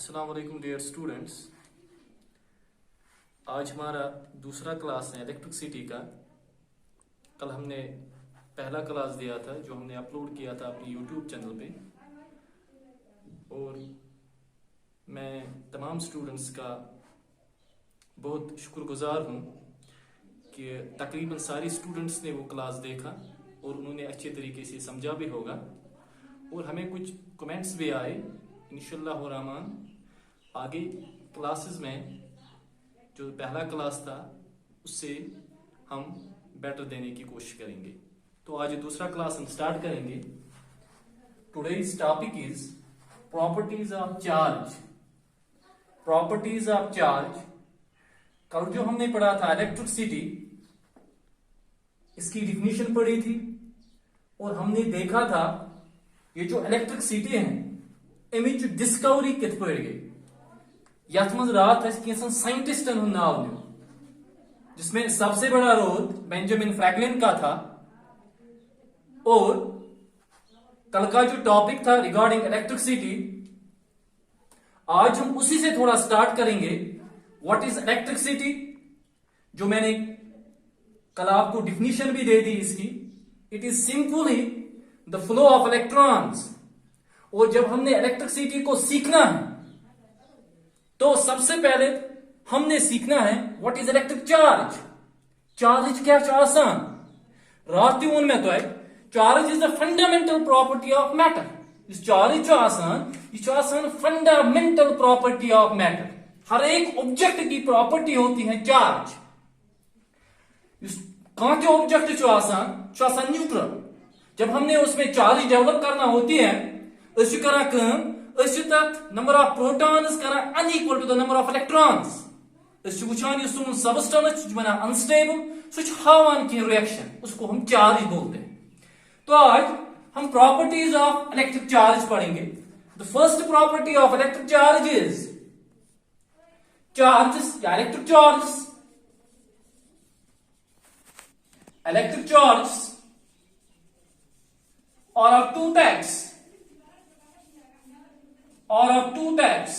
अस्सलाम वालेकुम dear students. आज हमारा दूसरा क्लास है इलेक्ट्रिसिटी का। कल हमने पहला क्लास दिया था जो हमने अपलोड किया था अपनी यूट्यूब चैनल पे, और मैं तमाम स्टूडेंट्स का बहुत शुक्रगुजार हूँ कि तकरीबन सारे स्टूडेंट्स ने वो क्लास देखा और उन्होंने अच्छे तरीके से समझा भी होगा, और हमें कुछ कमेंट्स भी आए। इंशाल्लाह रहमान आगे क्लासेस में जो पहला क्लास था उससे हम बेटर देने की कोशिश करेंगे। तो आज दूसरा क्लास हम स्टार्ट करेंगे। Today's topic is properties of charge. Properties of charge कल जो हमने पढ़ा था इलेक्ट्रिसिटी, इसकी डिफिनीशन पढ़ी थी और हमने देखा था ये जो इलेक्ट्रिसिटी है अमिच डिस्कवरी कित पे गई। यथ मज रात कैंसन साइंटिस्टन हूं नाव न्यू, जिसमें सबसे बड़ा रोल बेंजामिन फ्रैंकलिन का था। और कल का जो टॉपिक था रिगार्डिंग इलेक्ट्रिसिटी, आज हम उसी से थोड़ा स्टार्ट करेंगे। व्हाट इज इलेक्ट्रिसिटी, जो मैंने कल आपको डिफिनीशन भी दे दी इसकी। It is simply the flow of electrons. और जब हमने इलेक्ट्रिसिटी को सीखना है तो सबसे पहले हमने सीखना है what is electric charge. Charge क्या आसान रात में तो है, charge is the fundamental property of matter. इस चार्ज जो आसान फंडामेंटल प्रॉपर्टी ऑफ मैटर। हर एक ऑब्जेक्ट की प्रॉपर्टी होती है चार्ज। कहां के ऑब्जेक्ट जो आसान न्यूट्रल। जब हमने उसमें चार्ज डेवलप करना होती है, नंबर ऑफ प्रोटॉन्स करा unequal to the number of electrons. वुचान सोन सबस्टेंस बना अनस्टेबल, हावान की रिएक्शन, उसको हम चार्ज बोलते हैं। तो आज हम प्रॉपर्टीज ऑफ इलेक्ट्रिक चार्ज पढ़ेंगे। The first property of electric charge is charges या electric charge. Electric charge are of two types.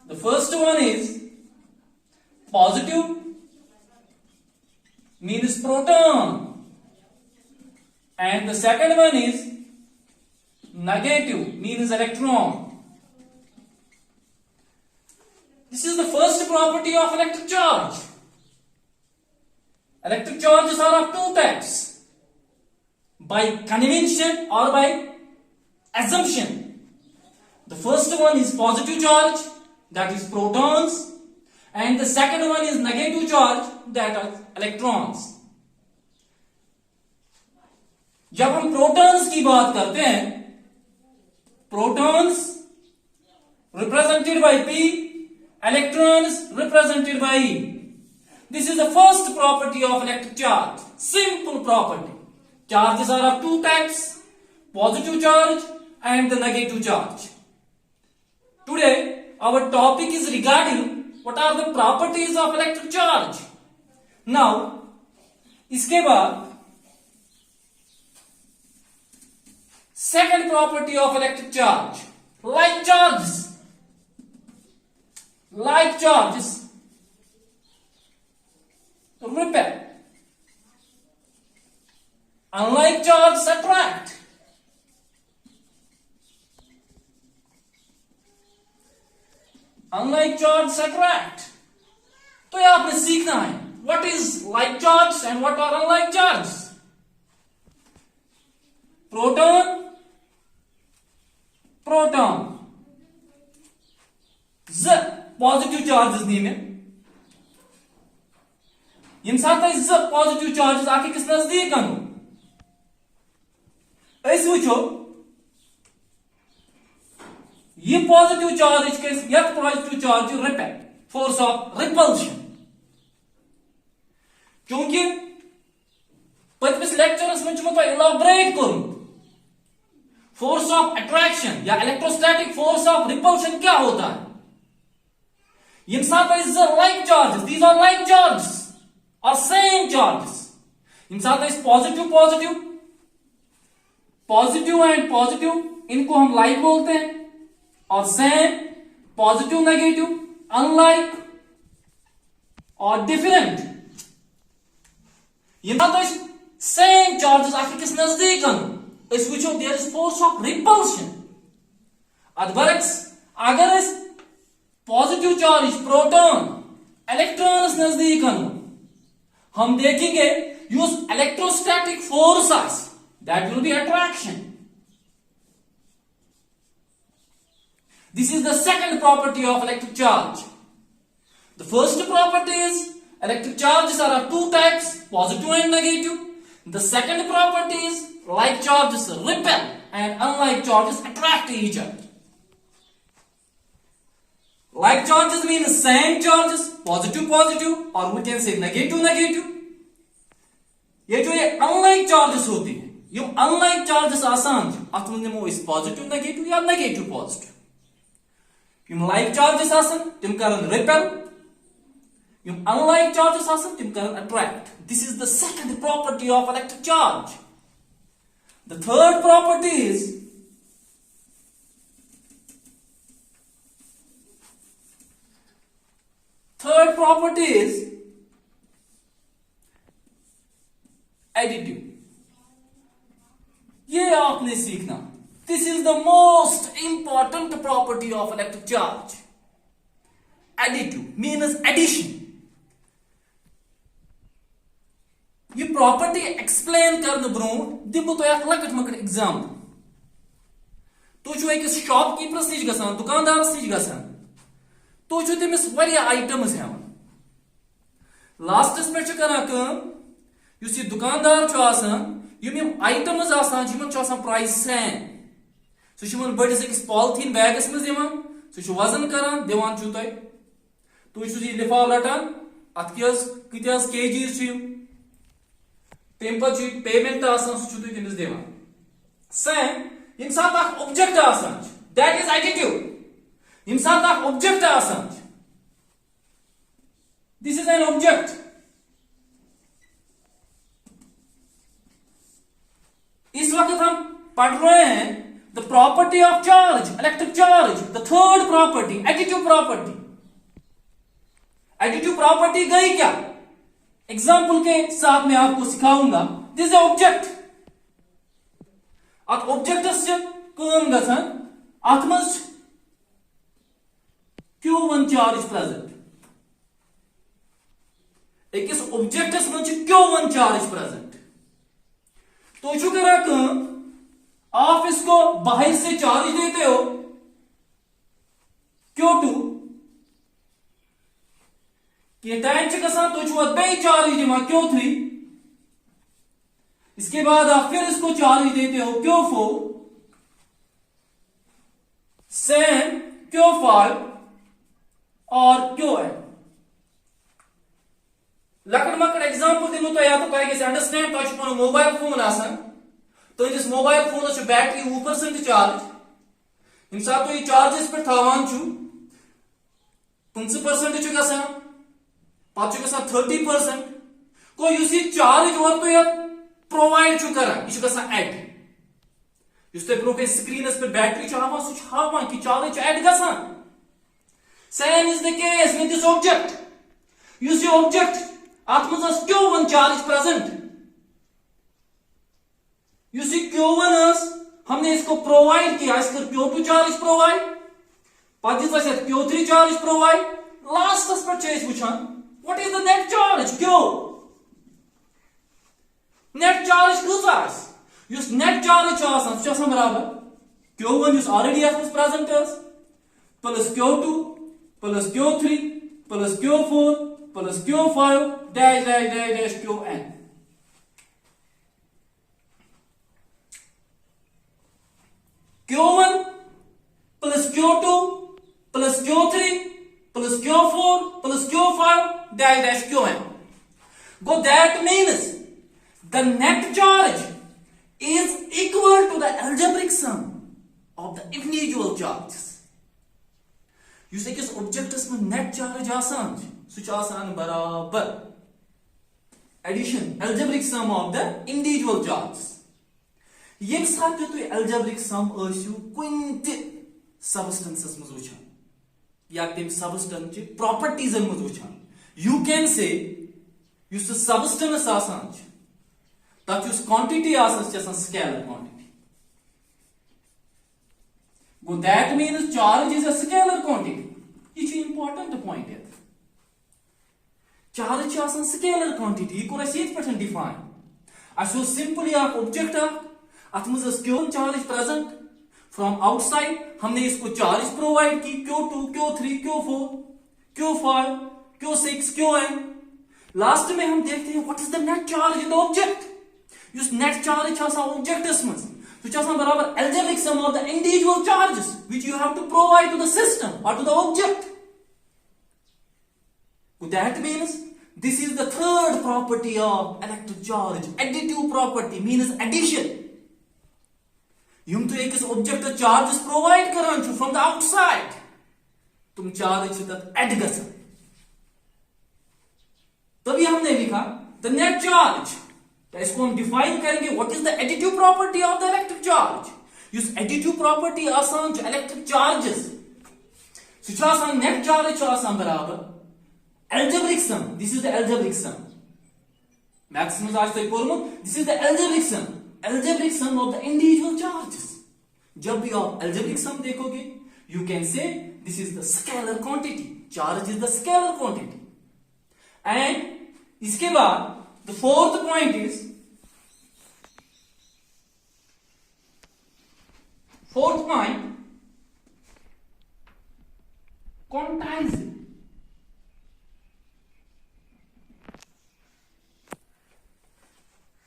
The first one is positive, means proton, and the second one is negative, means electron. This is the first property of electric charge. Electric charges are of two types, by convention or by assumption. The first one is positive charge, that is protons, and the second one is negative charge, that is electrons. जब हम protons की बात करते हैं, protons represented by P, electrons represented by E. This is the first property of electric charge. Simple property. Charges are of two types, positive charge and the negative charge. Today our topic is regarding what are the properties of electric charge. Now इसके बाद second property of electric charge, like charges. Like charges repel. Unlike charges attract. Unlike charges attract. तो ये आपने सीखना है what is like charges and what are unlike charges. Proton z positive charges नहीं में यम साथ z positive charges आके किस नजदीक आनो वो ये पॉजिटिव चार्ज के positive charge repel, force of repulsion. क्योंकि पत्मिस लेक्चरस में तो इलाबरेट करूं फोर्स ऑफ अट्रैक्शन या इलेक्ट्रोस्टैटिक फोर्स ऑफ रिपल्शन क्या होता है। इन साथ like charges, these are like charges और सेम चार्जेस। इन साथ positive positive, positive and positive इनको हम लाइक बोलते हैं, और सेम, पॉजिटिव नेगेटिव, अनलाइक और डिफरेंट। ये तो सेम चार्जेस अकिस नजदीक वो there is force of repulsion. अत बरक्स अगर पॉजिटिव चार्ज प्रोटॉन इलेक्ट्रॉन नजदीक हम देखेंगे use electrostatic force that will be attraction. This is the second property of electric charge. The first property is electric charges are of two types, positive and negative. The second property is like charges repel and unlike charges attract each other. Like charges mean same charges, positive positive, or we can say negative negative. ये जो ये unlike charges होती हैं, ये unlike charges आसान अत में निमो इस positive negative या negative positive। यम like charges आसन तिम करन repel, यम unlike charges आसन तिम करन attract. This is the second property of electric charge. The third property is additive. ये आपने सीखना। This is the most important property of electric charge. Additive means addition. ये property explain करने brought दिमो तो लकट मकट example. तुझो अकिस शॉपकीपरस निश गसान, दुकानदारस निश गसान, तुझो तमिस वारिया आइटम्स हेवन। लास्टस पे करान काम युस ये दुकानदार छु आसान, यम आइटम्स आसान जिमन छु आसान प्राइस सेम। सुन बड़िस अकिस पॉलिथीन बैगस मज सह वजन करान दिवान छु तय। तुझ लिफाफ रटान अत कत केजीज तम पे पेमेंट तमिस दिवान सेम। यम सात ऑब्जेक्ट दैट इज एडिटिव। यम सात object this is an object. इस वक्त हम पढ़ रहे हैं the property of charge, electric charge, the third property, additive property. Additive property गई क्या? एग्जाम्पल के साथ मैं आपको सिखाऊंगा। दिस ऑब्जेक्ट अत ऑब्जेक्टस कम गसान अत मज Q1 चार्ज प्रेजेंट। अकिस ऑब्जेक्टस मज Q1 चार्ज प्रेजेंट। तो छु करा कम आप इसको बाहर से चार्ज देते हो Q2 के टाइम गसान तो बे चार्ज दिमा Q3। इसके बाद आप फिर इसको चार्ज देते हो Q4 सेम Q5 और Qn। लकड़ मकड़ एग्जाम्पल दिमो तो या तो करेंगे अंडरस्टैंड तो मोबाइल फोन आसान तुस मोबाइल फोन बैटरी 1% चार्ज यम सात तो चार्जस पे थावान 50% गसान पे 30% को युस चार्ज और तो प्रोवाइड करान यह गसान एड युस तुम ब्रो स्क्रीनस पे बैटरी हावान सह हावान कि चार्ज एड गसान। Same is the case with this object. युस यह ऑब्जेक्ट अत मज Q1 charge present. Use Q1 हमने इसको प्रोवाइड किया, इसको Q2 चार्ज प्रोवाइड, पे Q3 चार्ज प्रोवाइड। लास्टस पे वुचान what is the net charge Q। Net charge कस युस नेट चार्ज बराबर Q1 युस ऑलरेडी अत present plus Q2 plus Q3 plus Q4 plus Q5 dash dash dash dash Qn। Q1 plus Q2 plus Q3 plus Q4 plus Q5 dash dash Qn. Go that means the net charge is equal to the algebraic sum of the individual charges. You say किस objects में net charge आसान सुच आसान बराबर addition algebraic sum of the individual charges. ये साथ तुम algebraic sum कुन सबस्टेंसस मज वुचान या तम सबस्टेंस प्रॉपर्टीजन मज वुचान यू कैन से सबस्टेंस तथ quantity scalar quantity go that means charge is a scalar quantity यह इंपॉर्टेंट पॉइंट ये चार्ज स्केलर क्वांटिटी यह पे डिफाइन अस सिंपली ऑब्जेक्ट अत मज चार्ज प्रेजेंट फ्रॉम आउटसाइड हमने इसको चार्ज प्रोवाइड की Q2 Q3 Q4 Q5 Q6 Qn last में हम देखते हैं what is the net charge in the object युस नेट चार्ज ऑब्जेक्टस मज सह बराबर algebraic sum of the individual charges which you have to provide to the system और to the object that means this is the third property of electric charge additive property means addition यम तो एक object charges provide करान from the outside तुम charge add गसन तभी हमने लिखा the net charge तो इसको हम डिफाइन करेंगे what is the additive property of the electric charge इस एडिटिव प्रॉपर्टी आसान इलेक्ट्रिक चार्जेस सह नेट चार्ज बराबर algebraic sum this is the algebraic sum maximum आज तक पढ़ो this is the algebraic sum of the individual charges जब भी आप algebraic sum देखोगे you can say this is the scalar quantity charge is the scalar quantity and इसके बाद the fourth point is quantizing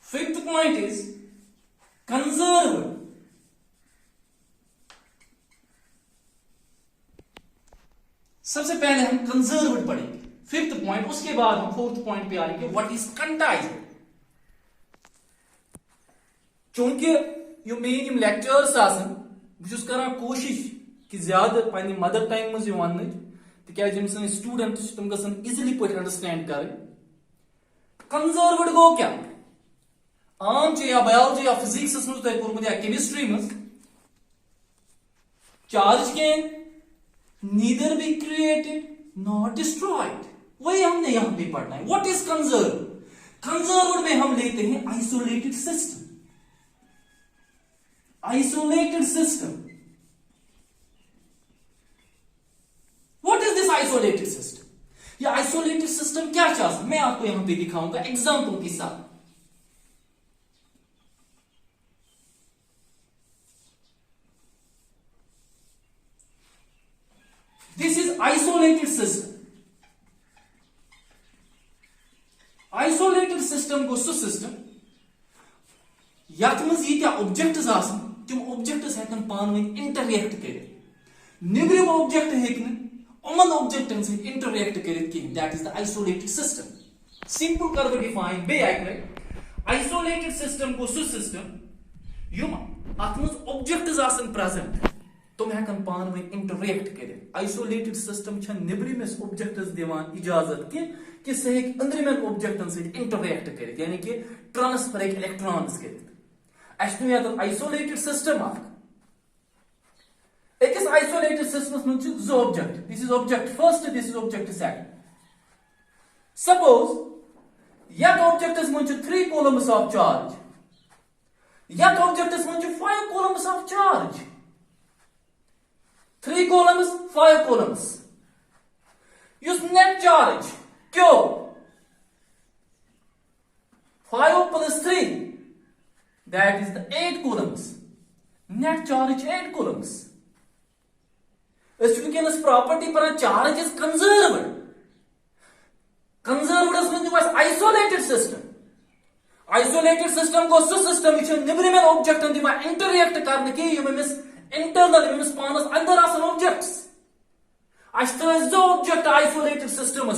fifth point is conserved सबसे पहले हम conserved पढ़ेंगे फिफ्थ पॉइंट उसके बाद हम फोर्थ पॉइंट पे आएंगे व्हाट इज क्वांटाइज्ड चूंकि यो मेन लेक्चर्स बहुत करान कोशिश कि ज्यादा पन्ने मदर टंग मज वन तम स्टूडेंट तम गसन इजिली पे अंडरस्टैंड कर कंजर्व्ड गो क्या आम या बायोलॉजी या फिजिक्स मज तुम या केमिस्ट्री मज charge can neither be created not destroyed वही हमने यहां पे पढ़ना है व्हाट इज कंजर्व्ड में हम लेते हैं isolated system what is this isolated system ये आइसोलेटेड सिस्टम क्या चाहता मैं आपको यहां पे दिखाऊंगा एग्जांपल के साथ This is isolated system. Isolated system go सु system यथ मज ये ऑब्जेक्ट्स तम ऑब्जेक्ट्स हेकन पान वन इंटरएक्ट कर निब्रिम ऑब्जेक्ट हेकन उमन ऑब्जेक्टन से इंटरएक्ट कर that is the isolated system simple कर डिफाइन बे आइसोलेटेड सिस्टम गो सु सिस्टम यम अत मज ऑब्जेक्ट्स प्रेजेंट तुम हेकन पान वन इंटरएक्ट कर आइसोलेटेड सिस्टम निब्रिमिस ऑब्जेक्ट्स दिवान इजाजत कि सह हेक अंदरिमन ऑब्जेक्टन से इंटरएक्ट कर यानी कि ट्रांसफर इलेक्ट्रॉन्स कर आइसोलेटेड सिस्टम एकस आइसोलेटेड सिस्टम मज जो object this is object first this is object second suppose यत ऑब्जेक्टस मज 3 कूलम्स ऑफ चार्ज यत ऑब्जेक्टस मज 5 Coulomb's of charge 3 columns 5 columns use net charge Q 5 plus 3 that is the 8 coulombs net charge 8 coulombs as property पर charge is conserved as means isolated system को system which निब्रिमन object Dima interact करने की यमिस internal means पानस अंदर आसन objects जो object isolated system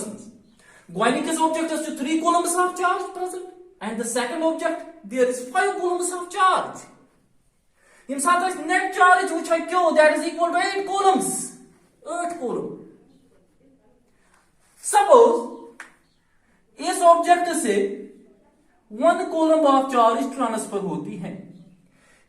गोइनिकस object 3 coulombs of charge present and the second object there is 5 coulombs of charge इन साथ net charge which है Q that is equal to 8 coulombs 8 coulomb suppose इस object से 1 coulomb of charge transfer होती है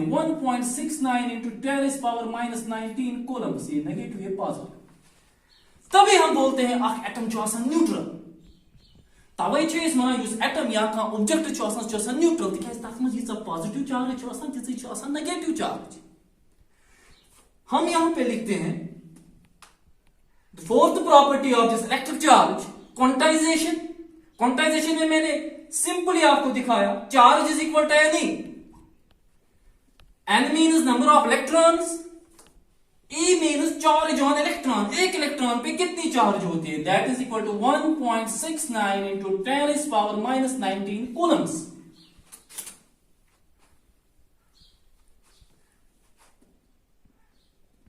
हैं 1.69 into 10⁻⁻19 coulombs, ये negative है positive, तभी हम बोलते हैं अख एटम न्यूट्रल। तवे एटम या ऑब्जेक्ट न्यूट्रल तक पॉजिटिव चार्ज नेगेटिव चार्ज। हम यहां पे लिखते हैं fourth property of this electric charge, quantization. Quantization में मैंने सिंपली आपको दिखाया charge is equal to n means number of electrons, E means charge on electron, एक इलेक्ट्रॉन पे कितनी चार्ज होती है, that is equal to 1.69 into 10⁻⁻19 coulombs.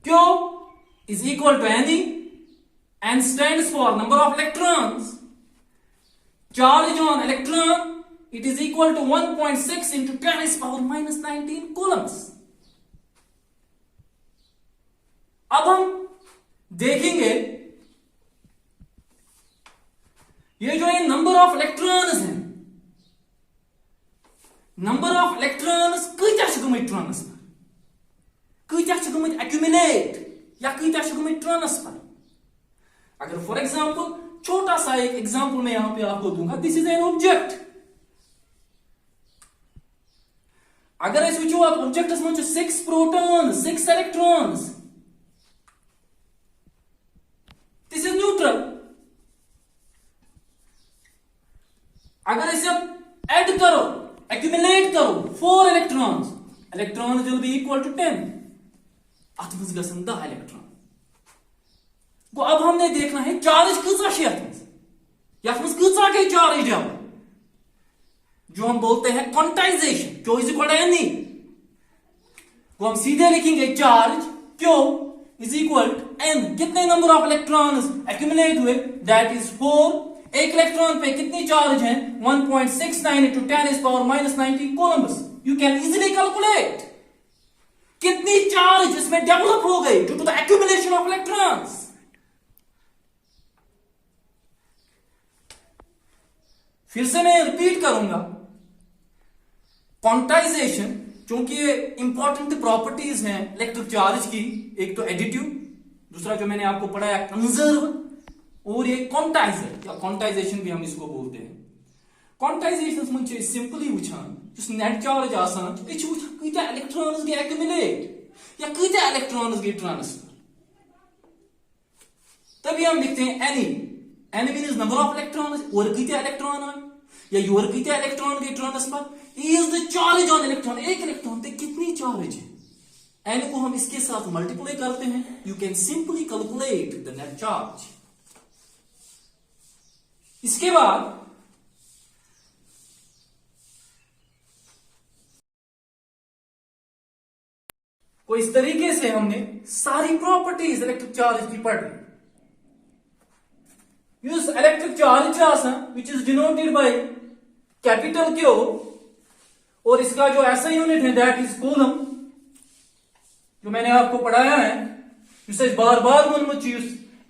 Q is equal to n, n stands for number of electrons, charge on electron, it is equal to 1.6 into 10⁻⁻19 coulombs. अब हम देखेंगे ये जो ये नंबर ऑफ इलेक्ट्रॉन्स हैं, नंबर ऑफ इलेक्ट्रॉन्स कईत्या गमत transfer, कईत्या गमत एक्यूमुलेट या कईत्या गमत ट्रांसफर। अगर फॉर एग्जांपल छोटा सा एक एग्जांपल मैं यहां पे आपको दूंगा, दिस इज एन ऑब्जेक्ट। अगर अस वो ऑब्जेक्टस मज 6 proton 6 electrons, this is neutral. अगर इसे ऐड करो, एक्यूमुलेट करो 4 electrons, electron will be equal to 10, अत मज गसन 10 इलेक्ट्रॉन। गो अब हमने देखना है चार्ज कचा गई चार्ज डेवलप, जो हम बोलते हैं quantization, Q is equal to n. वो हम सीधे लिखेंगे charge Q is equal to n, कितने नंबर ऑफ इलेक्ट्रॉन्स एक्यूमुलेट हुए, दैट इज 4। एक इलेक्ट्रॉन पे कितनी चार्ज है 1.69 into 10⁻⁻19 coulombs. You can easily calculate कितनी चार्ज इसमें डेवलप हो गई due to the accumulation of electrons. फिर से मैं रिपीट करूंगा, क्वांटाइजेशन, क्योंकि ये इंपॉर्टेंट प्रॉपर्टीज हैं इलेक्ट्रिक चार्ज की, एक तो एडिटिव, दूसरा जो मैंने आपको पढ़ाया कंजर्व, और ये क्वांटाइजर या क्वांटाइजेशन भी हम इसको बोलते हैं। क्वांटाइजेशन में सिंपली वुचान नेट चार्ज आसान कत्या इलेक्ट्रॉन्स गए एक्यूमुलेट या कत्या इलेक्ट्रॉन्स गए ट्रांसफर। तभी हम लिखते हैं any. Any means number of electrons, और कत्या इलेक्ट्रॉन आए या योर कत्या इलेक्ट्रॉन गए transfer. Is the charge on electron, एक इलेक्ट्रॉन पे कितनी चार्ज है। एन को हम इसके साथ मल्टीप्लाई करते हैं। You can simply calculate the net charge. इसके बाद तो इस तरीके से हमने सारी प्रॉपर्टीज इलेक्ट्रिक चार्ज की पढ़ ली। यूज electric charge which is denoted by capital Q, और इसका जो ऐसा यूनिट है दैट इज कूलम, जो मैंने आपको पढ़ाया है। बार बार वो चीज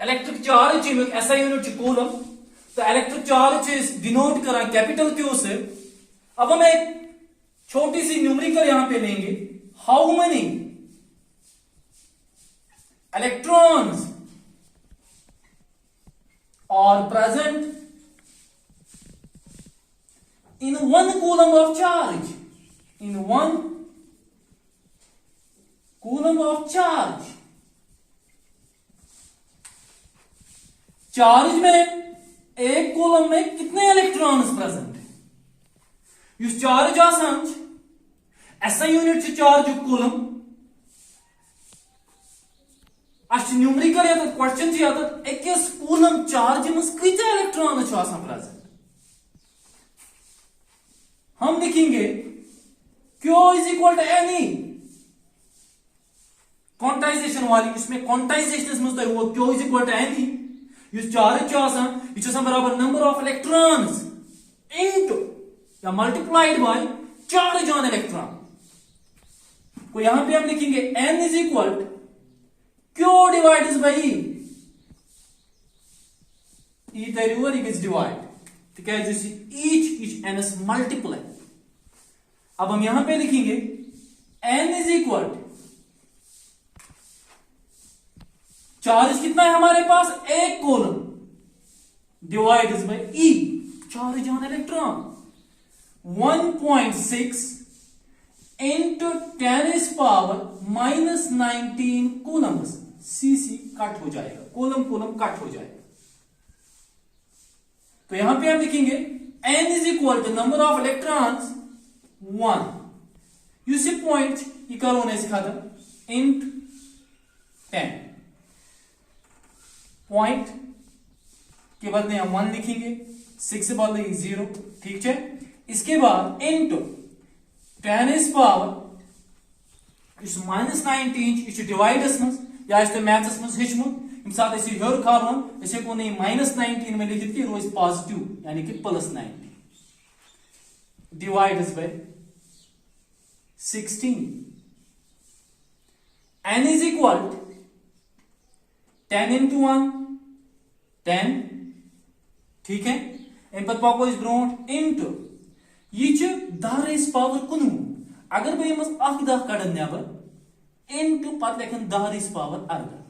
इलेक्ट्रिक चार्ज ऐसा यूनिट कूलम, तो इलेक्ट्रिक चार्ज डिनोट करा कैपिटल क्यू से। अब हम एक छोटी सी न्यूमेरिकल यहां पे लेंगे। How many electrons are present in 1 coulomb of charge, in 1 coulomb of charge। Charge में एक कूलम में कितने इलेक्ट्रॉन्स प्रेजेंट है। इस चार्ज आसान ऐसा यूनिट से चार्ज कूलम न्यूमेरिकल या क्वेश्चन अकिस कूलम चार्ज मज कत्या इलेक्ट्रॉन प्रेजेंट। हम लिखेंगे Q is equal to n e quantization वाली, इसमें क्वांटाइजेशन मज वो Q is equal to n e. इस चार्ज यह बराबर नंबर ऑफ इलेक्ट्रॉन्स इनटू या multiplied by charge on electron. तो यहां पे हम लिखेंगे N is equal to Q divided by E। E तरीवर E divide, each n multiply. अब हम यहां पे लिखेंगे N इज इक्वल चार्ज कितना है हमारे पास, एक column, divide by E charge on electron. 1.6 into 10 is power minus 19 Coulomb's. CC cut हो जाएगा, कूलम कूलम कट हो जाएगा। तो यहां पे हम लिखेंगे n is equal to number of electrons 1 you see point ये करो ना खत्म इंट 10 पॉइंट के बदले हम 1 लिखेंगे, 6 से बदले 0। ठीक है, इसके बाद इंटू 10 इज पावर इस माइनस 19 इस डिवाइडस मज या इस मैथ्स मज हेचमुत यम साथ हर खालन हेको नहीं माइनस 19 में लिखित कि रोज पॉजिटिव यानी कि plus 19 divides by 16। n is equal 10 into 1 10। ठीक है, इन पत पाको इस ब्रोट इंटू यह 10 रेज पावर 19। अगर बह यमस अख 10 कड़न नबर इंटू पत लेखन 10 raise power 11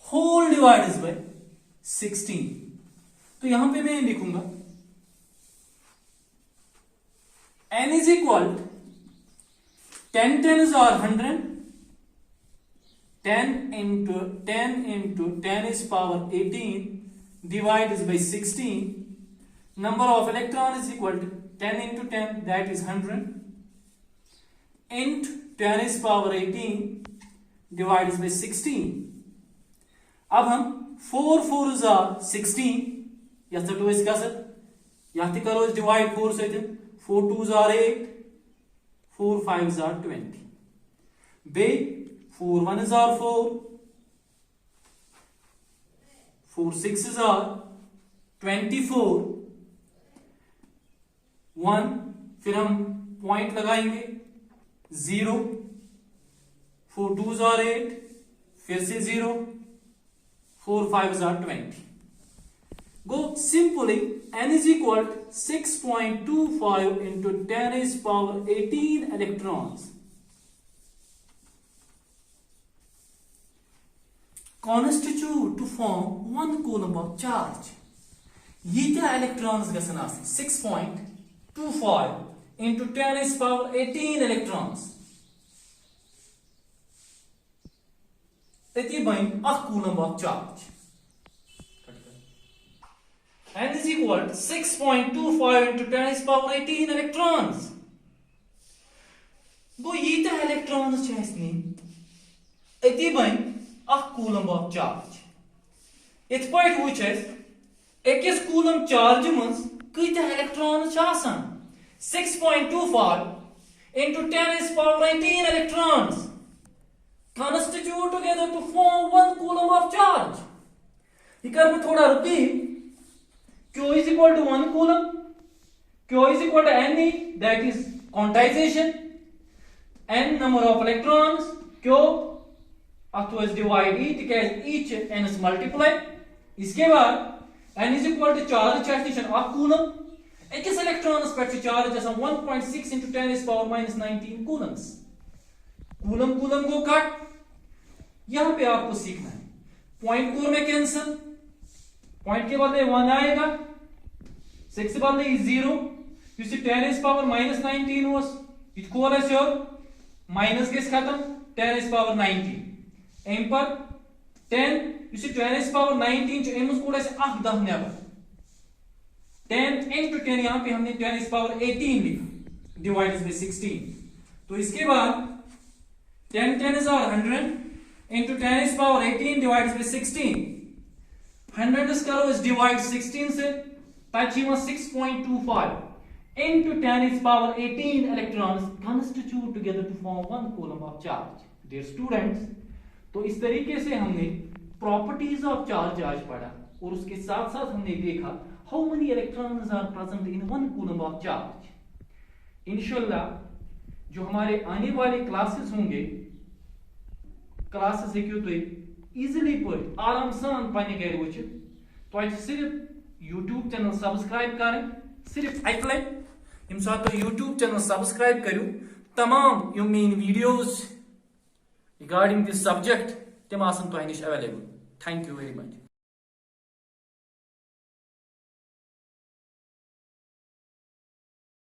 whole divide by 16। तो यहां पे मैं लिखूंगा n is equal 10 10s are 100, 10 into 10 is power 18 divided by 16। Number of electron is equal to 10 into 10, that is 100 into 10 is power 18 divided by 16। अब हम 4 4s are 16 या तो इस का सर या तो करो इस डिवाइड 4 से 4 2s are 8 4 5s are 20 bay 4 1s are 4 4 6s are 24 1 फिर हम पॉइंट लगाएंगे 0 4 2s are 8 फिर से 0 4 5s are 20। Go simply n is equal to 6.25 into 10 is power 18 electrons constitute to form 1 coulomb of charge। यीत्या electrons गसन आसन 6.25 into 10 is power 18 electrons. Eti bain a coulomb of charge. N is equal to 6.25 into 10 is power 18 electrons. Go yita electrons chesni. Eti bain a coulomb of charge. Its point which is ekis coulomb charge mans kita electrons chasan. 6.25 into 10 is power 18 electrons constitute together to form 1 coulomb of charge. ये कर मैं थोड़ा repeat. Q is equal to 1 coulomb. Q is equal to Ne, that is quantization. N number of electrons. Q afterwards divide E because each N is multiply. इसके बाद N is equal to charge station of coulomb. एकस electrons पर charge जैसा 1.6 into 10 is power minus 19 coulombs. Coulomb coulomb को cut. यहां पे आपको सीखना है पॉइंट कोर में कैंसिल. पॉइंट के बदले 1 आएगा, 6 के बदले 0. You see 10 is power minus 19 was इट कोर है श्योर माइनस के खत्म 10 is power 19 एम पर 10 यू सी 10 is power 19 जो एम कोड है 8 10 नेबर 10 into 10 यहां पे हमने 10 is power 18 लिखा डिवाइडेड बाय 16. तो इसके बाद 10 is our 100 into 10 is power 18 divided by 16. 100 is करो इस डिवाइड 16 से ताकि वहां 6.25 into 10 is power 18 electrons constitute together to form 1 coulomb of charge. Dear students, तो इस तरीके से हमने प्रॉपर्टीज ऑफ चार्ज आज पढ़ा और उसके साथ साथ हमने देखा how many electrons are present in 1 coulomb of charge. इंशाल्लाह जो हमारे आने वाले क्लासेस होंगे क्लासेस हेक्यो तो इजीली पढ़ आराम सान पन्ने घर वुच तो सिर्फ YouTube चैनल सब्सक्राइब करें. सिर्फ एक लट यम साथ तो YouTube चैनल सब्सक्राइब करू तमाम यम मेन वीडियोस रिगार्डिंग दिस सब्जेक्ट तम आसन तो निश available. Thank you very much.